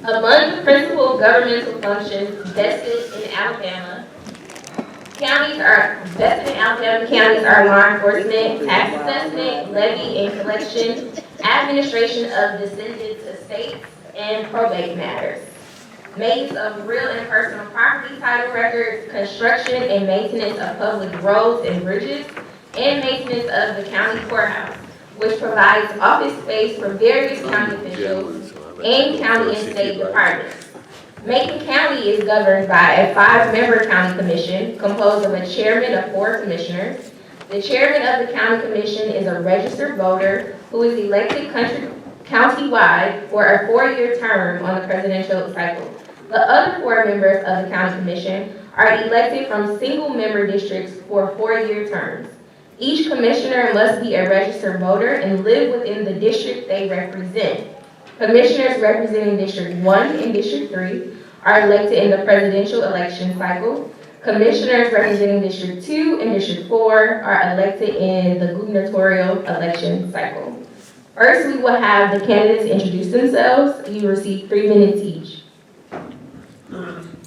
Among the principal governmental functions vested in Alabama, counties are law enforcement, tax assessment, levy and collection, administration of descendants' estates, and probate matters. Maintenance of real and personal property title records, construction and maintenance of public roads and bridges, and maintenance of the county courthouse, which provides office space for various county officials and county and state departments. Macon County is governed by a 5-member county commission composed of a chairman of 4 commissioners. The chairman of the county commission is a registered voter who is elected countywide for a 4-year term on the presidential cycle. The other 4 members of the county commission are elected from single-member districts for 4-year terms. Each commissioner must be a registered voter and live within the district they represent. Commissioners representing District 1 and District 3 are elected in the presidential election cycle. Commissioners representing District 2 and District 4 are elected in the gubernatorial election cycle. First, we will have the candidates introduce themselves. You receive 3 minutes each.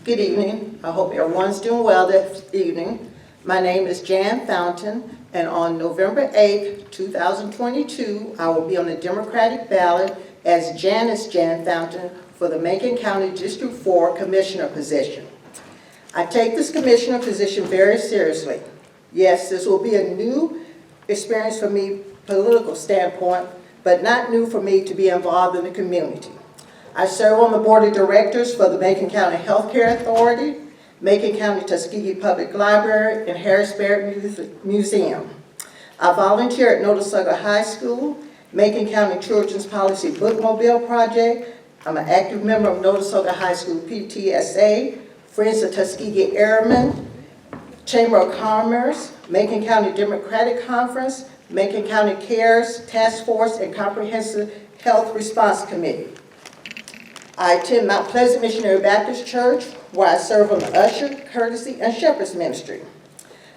Good evening. I hope everyone's doing well this evening. My name is Jan Fountain, and on November 8th, 2022, I will be on the Democratic ballot as Janice Jan Fountain for the Macon County District 4 Commissioner position. I take this Commissioner position very seriously. Yes, this will be a new experience for me, political standpoint, but not new for me to be involved in the community. I serve on the Board of Directors for the Macon County Healthcare Authority, Macon County Tuskegee Public Library, and Harrisburg Museum. I volunteer at Notasulga High School, Macon County Children's Policy Bookmobile Project. I'm an active member of Notasulga High School PTSA, Friends of Tuskegee Airmen, Chamber of Commerce, Macon County Democratic Conference, Macon County CARES Task Force, and Comprehensive Health Response Committee. I attend Mount Pleasant Missionary Baptist Church, where I serve on the Usher, Courtesy, and Shepherd's Ministry.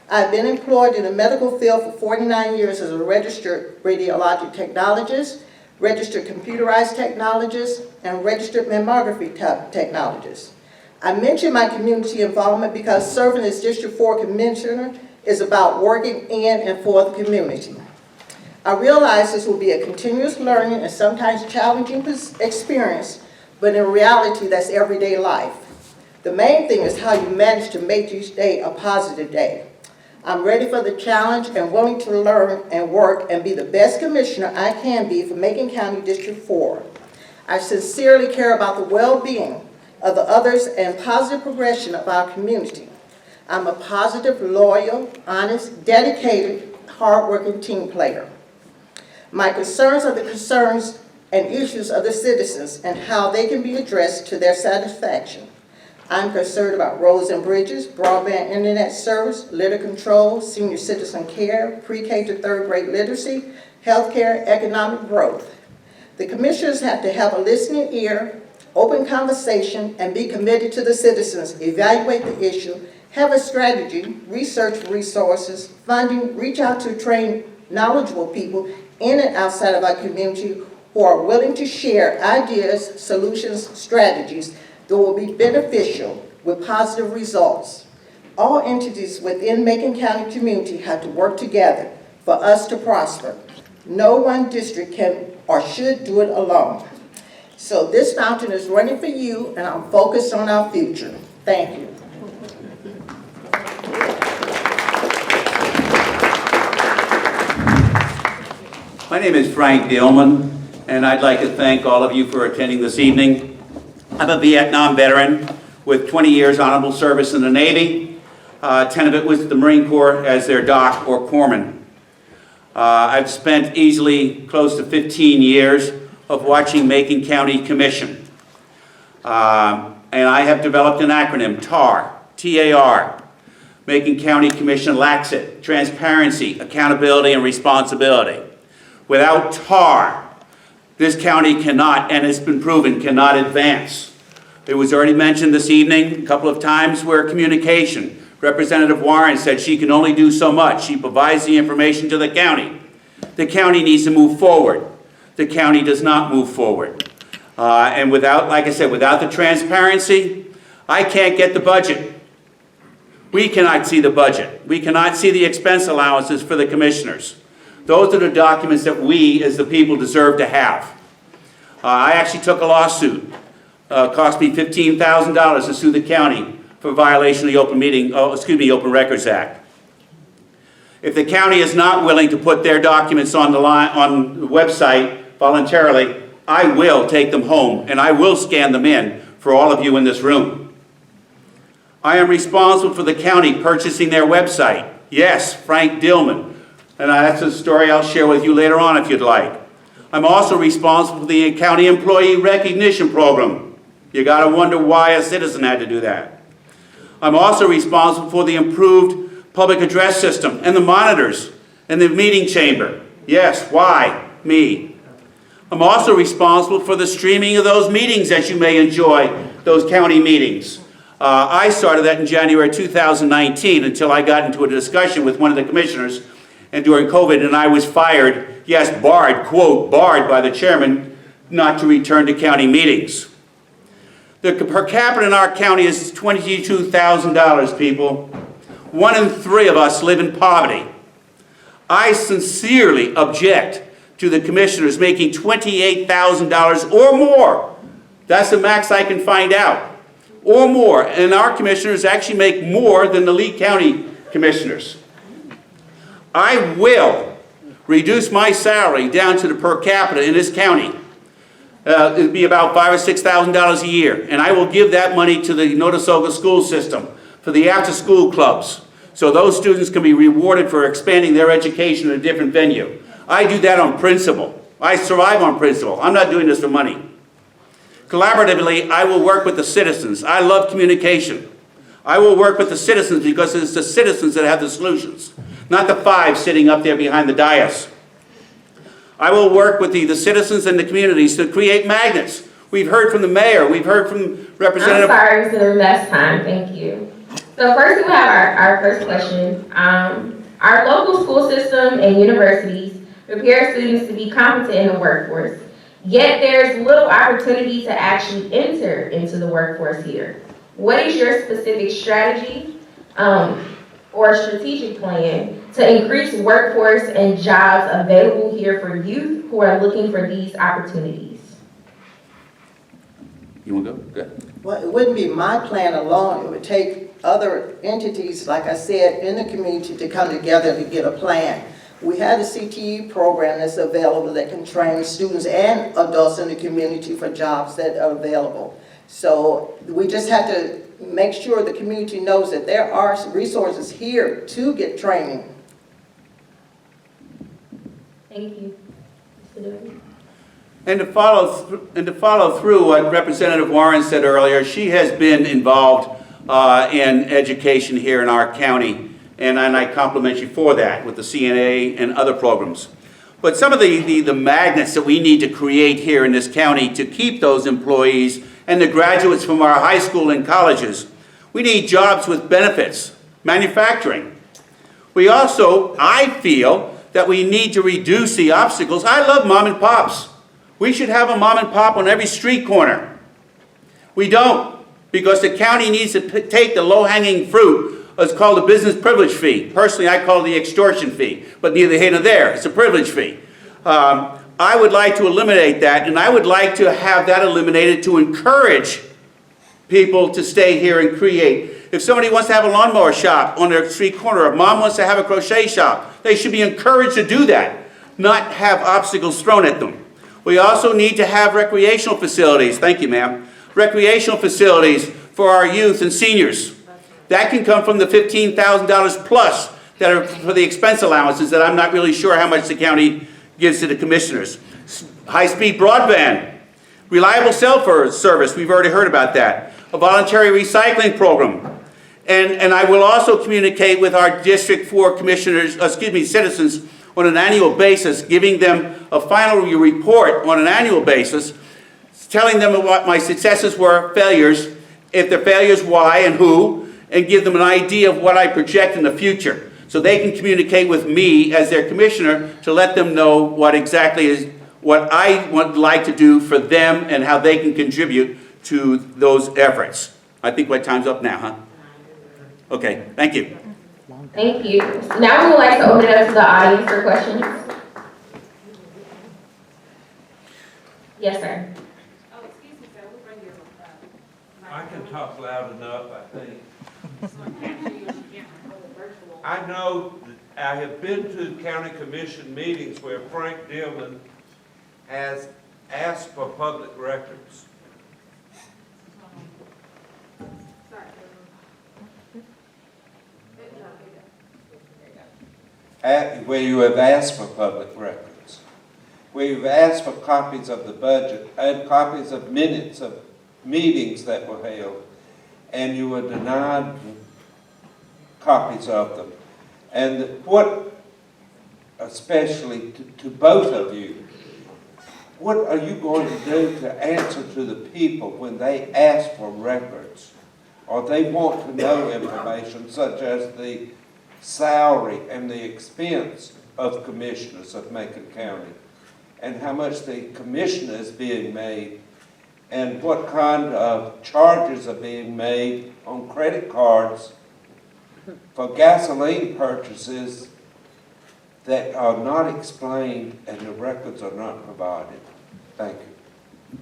I've been employed in the medical field for 49 years as a registered radiologic technologist, registered computerized technologist, and registered mammography technologist. I mention my community involvement because serving as District 4 Commissioner is about working in and for the community. I realize this will be a continuous learning and sometimes challenging experience, but in reality, that's everyday life. The main thing is how you manage to make each day a positive day. I'm ready for the challenge and willing to learn and work and be the best commissioner I can be for Macon County District 4. I sincerely care about the well-being of the others and positive progression of our community. I'm a positive, loyal, honest, dedicated, hardworking team player. My concerns are the concerns and issues of the citizens and how they can be addressed to their satisfaction. I'm concerned about roads and bridges, broadband internet service, litter control, senior citizen care, pre-K to 3rd grade literacy, healthcare, economic growth. The commissioners have to have a listening ear, open conversation, and be committed to the citizens, evaluate the issue, have a strategy, research resources, funding, reach out to train knowledgeable people in and outside of our community who are willing to share ideas, solutions, strategies that will be beneficial with positive results. All entities within Macon County community have to work together for us to prosper. No one district can or should do it alone. So this fountain is running for you, and I'm focused on our future. Thank you. My name is Frank Dillman, and I'd like to thank all of you for attending this evening. I'm a Vietnam veteran with 20 years honorable service in the Navy. 10 of it was the Marine Corps as their doc or corpsman. I've spent easily close to 15 years of watching Macon County Commission. And I have developed an acronym, TAR, T-A-R. Macon County Commission lacks it: transparency, accountability, and responsibility. Without TAR, this county cannot, and it's been proven, cannot advance. It was already mentioned this evening a couple of times where communication. Representative Warren said she can only do so much. She provides the information to the county. The county needs to move forward. The county does not move forward. And without, like I said, without the transparency, I can't get the budget. We cannot see the budget. We cannot see the expense allowances for the commissioners. Those are the documents that we, as the people, deserve to have. I actually took a lawsuit. Cost me $15,000 to sue the county for violation of the Open Records Act. If the county is not willing to put their documents on the website voluntarily, I will take them home and I will scan them in for all of you in this room. I am responsible for the county purchasing their website. Yes, Frank Dillman. And that's a story I'll share with you later on if you'd like. I'm also responsible for the county employee recognition program. You gotta wonder why a citizen had to do that. I'm also responsible for the improved public address system and the monitors and the meeting chamber. Yes, why? Me. I'm also responsible for the streaming of those meetings that you may enjoy, those county meetings. I started that in January 2019 until I got into a discussion with one of the commissioners and during COVID, and I was fired, yes, barred, quote, barred by the chairman not to return to county meetings. The per capita in our county is $22,000, people. 1 in 3 of us live in poverty. I sincerely object to the commissioners making $28,000 or more. That's the max I can find out. Or more, and our commissioners actually make more than the Lee County commissioners. I will reduce my salary down to the per capita in this county. It'd be about $5,000 or $6,000 a year, and I will give that money to the Notasulga school system for the after-school clubs, so those students can be rewarded for expanding their education in a different venue. I do that on principle. I survive on principle. I'm not doing this for money. Collaboratively, I will work with the citizens. I love communication. I will work with the citizens because it's the citizens that have the solutions, not the 5 sitting up there behind the dais. I will work with the citizens and the communities to create magnets. We've heard from the mayor. We've heard from Representative... I'm sorry, Mr. Last time. Thank you. So first we have our first question. Our local school system and universities prepare students to be competent in the workforce. Yet there's little opportunity to actually enter into the workforce here. What is your specific strategy or strategic plan to increase workforce and jobs available here for youth who are looking for these opportunities? You want to go? Good. Well, it wouldn't be my plan alone. It would take other entities, like I said, in the community to come together to get a plan. We have a CTE program that's available that can train students and adults in the community for jobs that are available. So we just have to make sure the community knows that there are resources here to get training. Thank you. And to follow through what Representative Warren said earlier, she has been involved in education here in our county. And I compliment you for that with the CNA and other programs. But some of the magnets that we need to create here in this county to keep those employees and the graduates from our high school and colleges, we need jobs with benefits, manufacturing. We also, I feel, that we need to reduce the obstacles. I love mom and pops. We should have a mom and pop on every street corner. We don't, because the county needs to take the low-hanging fruit. It's called a business privilege fee. Personally, I call it the extortion fee, but neither here nor there. It's a privilege fee. I would like to eliminate that, and I would like to have that eliminated to encourage people to stay here and create. If somebody wants to have a lawnmower shop on their street corner, if mom wants to have a crochet shop, they should be encouraged to do that, not have obstacles thrown at them. We also need to have recreational facilities. Thank you, ma'am. Recreational facilities for our youth and seniors. That can come from the $15,000 plus that are for the expense allowances that I'm not really sure how much the county gives to the commissioners. High-speed broadband, reliable cell phone service, we've already heard about that. A voluntary recycling program. And I will also communicate with our District 4 commissioners, citizens on an annual basis, giving them a final report on an annual basis, telling them what my successes were, failures, if they're failures, why and who, and give them an idea of what I project in the future. So they can communicate with me as their commissioner to let them know what exactly what I would like to do for them and how they can contribute to those efforts. I think my time's up now, huh? Okay, thank you. Thank you. Now we would like to open it up to the audience for questions. Yes, sir. Oh, excuse me, sir, we'll bring your, I can talk loud enough, I think. I know that I have been to county commission meetings where Frank Dillman has asked for public records. Where you have asked for public records, where you've asked for copies of the budget and copies of minutes of meetings that were held, and you were denied copies of them. And what, especially to both of you, what are you going to do to answer to the people when they ask for records, or they want to know information such as the salary and the expense of commissioners of Macon County, and how much the commissioner is being made, and what kind of charges are being made on credit cards for gasoline purchases that are not explained and the records are not provided. Thank you.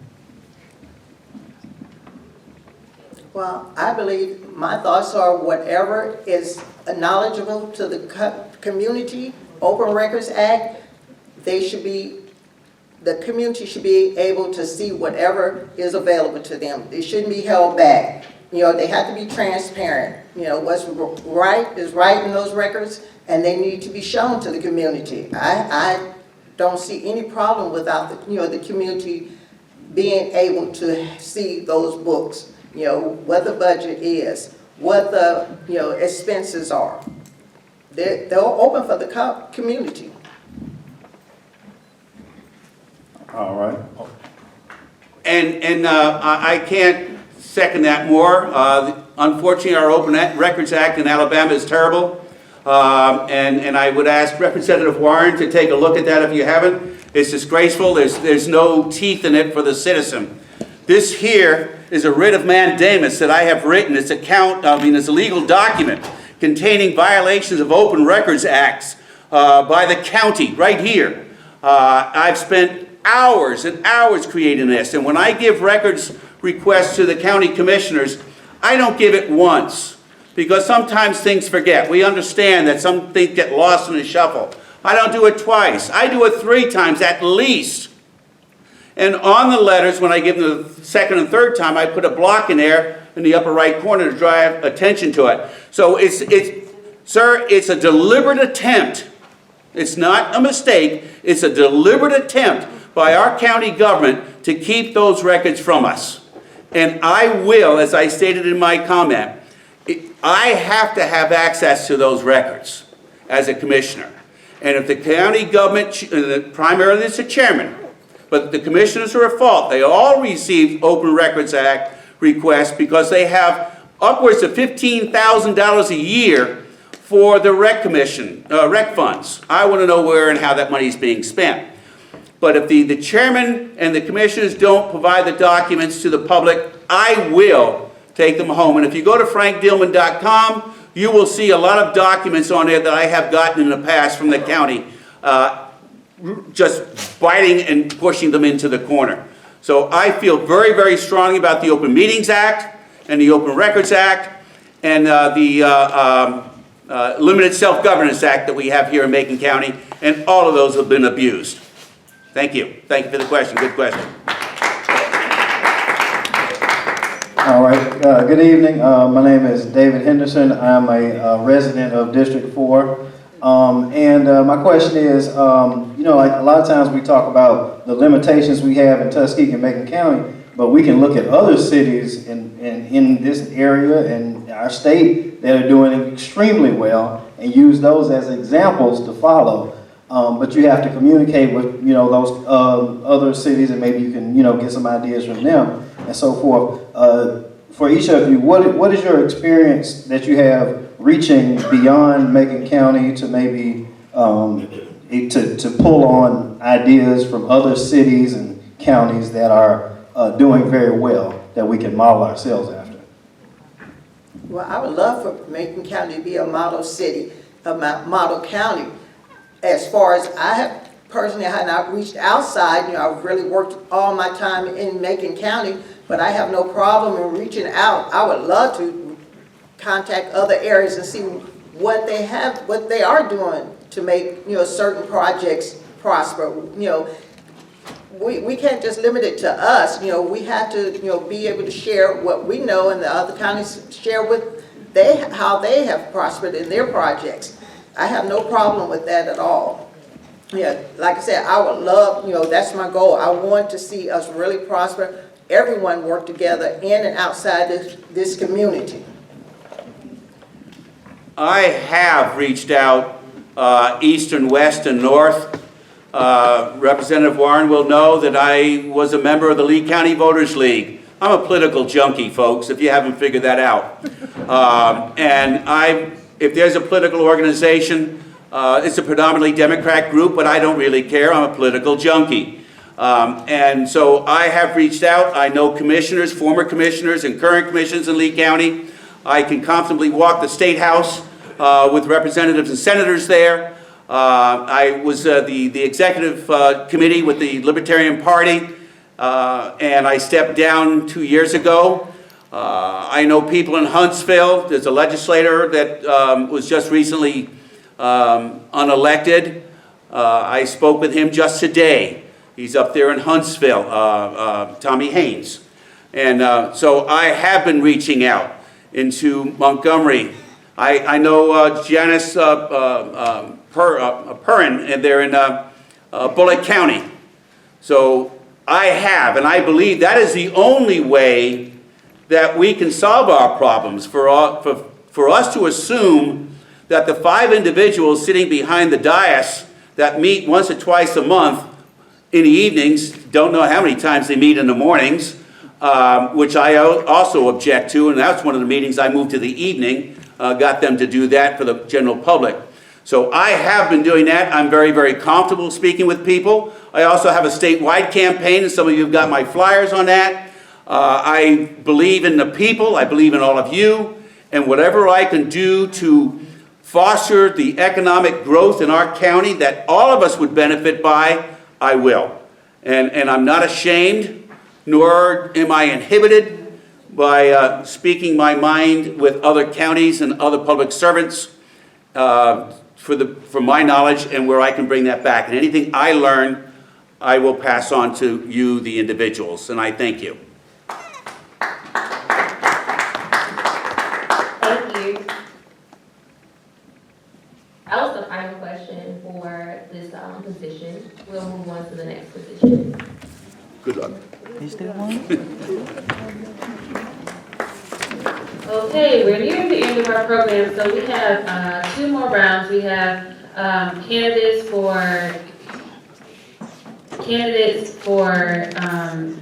Well, I believe my thoughts are whatever is knowledgeable to the community, Open Records Act, the community should be able to see whatever is available to them. They shouldn't be held back. You know, they have to be transparent. You know, what's right is right in those records, and they need to be shown to the community. I don't see any problem without the community being able to see those books. You know, what the budget is, what the, expenses are. They're open for the community. All right. And I can't second that more. Unfortunately, our Open Records Act in Alabama is terrible. And I would ask Representative Warren to take a look at that if you haven't. It's disgraceful. There's no teeth in it for the citizen. This here is a writ of mandamus that I have written. It's a legal document containing violations of Open Records Acts by the county right here. I've spent hours and hours creating this, and when I give records requests to the county commissioners, I don't give it once, because sometimes things forget. We understand that some things get lost in the shuffle. I don't do it twice. I do it 3 times at least. And on the letters, when I give them the second and third time, I put a block in there in the upper right corner to drive attention to it. So sir, it's a deliberate attempt. It's not a mistake. It's a deliberate attempt by our county government to keep those records from us. And I will, as I stated in my comment, I have to have access to those records as a commissioner. And if the county government, primarily it's the chairman, but the commissioners are at fault. They all receive Open Records Act requests because they have upwards of $15,000 a year for the rec funds. I want to know where and how that money is being spent. But if the chairman and the commissioners don't provide the documents to the public, I will take them home. And if you go to frankdillman.com, you will see a lot of documents on there that I have gotten in the past from the county, just biting and pushing them into the corner. So I feel very, very strongly about the Open Meetings Act and the Open Records Act and the Limited Self-Governance Act that we have here in Macon County, and all of those have been abused. Thank you. Thank you for the question. Good question. All right. Good evening. My name is David Henderson. I'm a resident of District 4. My question is, like a lot of times we talk about the limitations we have in Tuskegee and Macon County, but we can look at other cities in this area and our state that are doing extremely well and use those as examples to follow. But you have to communicate with, those other cities, and maybe you can, get some ideas from them and so forth. For each of you, what is your experience that you have reaching beyond Macon County to maybe to pull on ideas from other cities and counties that are doing very well that we can model ourselves after? Well, I would love for Macon County to be a model city, a model county. As far as I have personally, I have not reached outside. You know, I've really worked all my time in Macon County, but I have no problem in reaching out. I would love to contact other areas and see what they have, what they are doing to make, you know, certain projects prosper. You know, we can't just limit it to us. You know, we have to, you know, be able to share what we know, and the other counties share what how they have prospered in their projects. I have no problem with that at all. Yeah, like I said, I would love, you know, that's my goal. I want to see us really prosper, everyone work together in and outside this community. I have reached out east and west and north. Representative Warren will know that I was a member of the Lee County Voters League. I'm a political junkie, folks, if you haven't figured that out. And if there's a political organization, it's a predominantly Democrat group, but I don't really care. I'm a political junkie. And so I have reached out. I know commissioners, former commissioners, and current commissioners in Lee County. I can comfortably walk the State House with representatives and senators there. I was the executive committee with the Libertarian Party, and I stepped down 2 years ago. I know people in Huntsville. There's a legislator that was just recently unelected. I spoke with him just today. He's up there in Huntsville, Tommy Haynes. And so I have been reaching out into Montgomery. I know Janice Perrin, and they're in Bullitt County. So I have, and I believe that is the only way that we can solve our problems, for us to assume that the 5 individuals sitting behind the dais that meet once or twice a month in the evenings, don't know how many times they meet in the mornings, which I also object to, and that's one of the meetings I moved to the evening, got them to do that for the general public. So I have been doing that. I'm very, very comfortable speaking with people. I also have a statewide campaign, and some of you have got my flyers on that. I believe in the people. I believe in all of you, and whatever I can do to foster the economic growth in our county that all of us would benefit by, I will. And I'm not ashamed, nor am I inhibited by speaking my mind with other counties and other public servants for my knowledge and where I can bring that back. And anything I learn, I will pass on to you, the individuals, and I thank you. Thank you. That was the final question for this position. We'll move on to the next position. Good luck. Okay, we're nearing the end of our program, so we have 2 more rounds. We have candidates for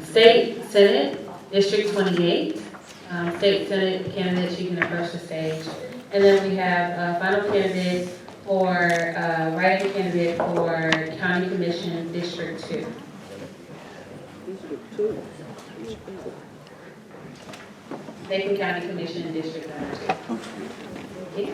State Senate, District 28. State Senate candidates, you can approach the stage. And then we have final candidates for write-in candidate for County Commission, District 2. Macon County Commission, District 2.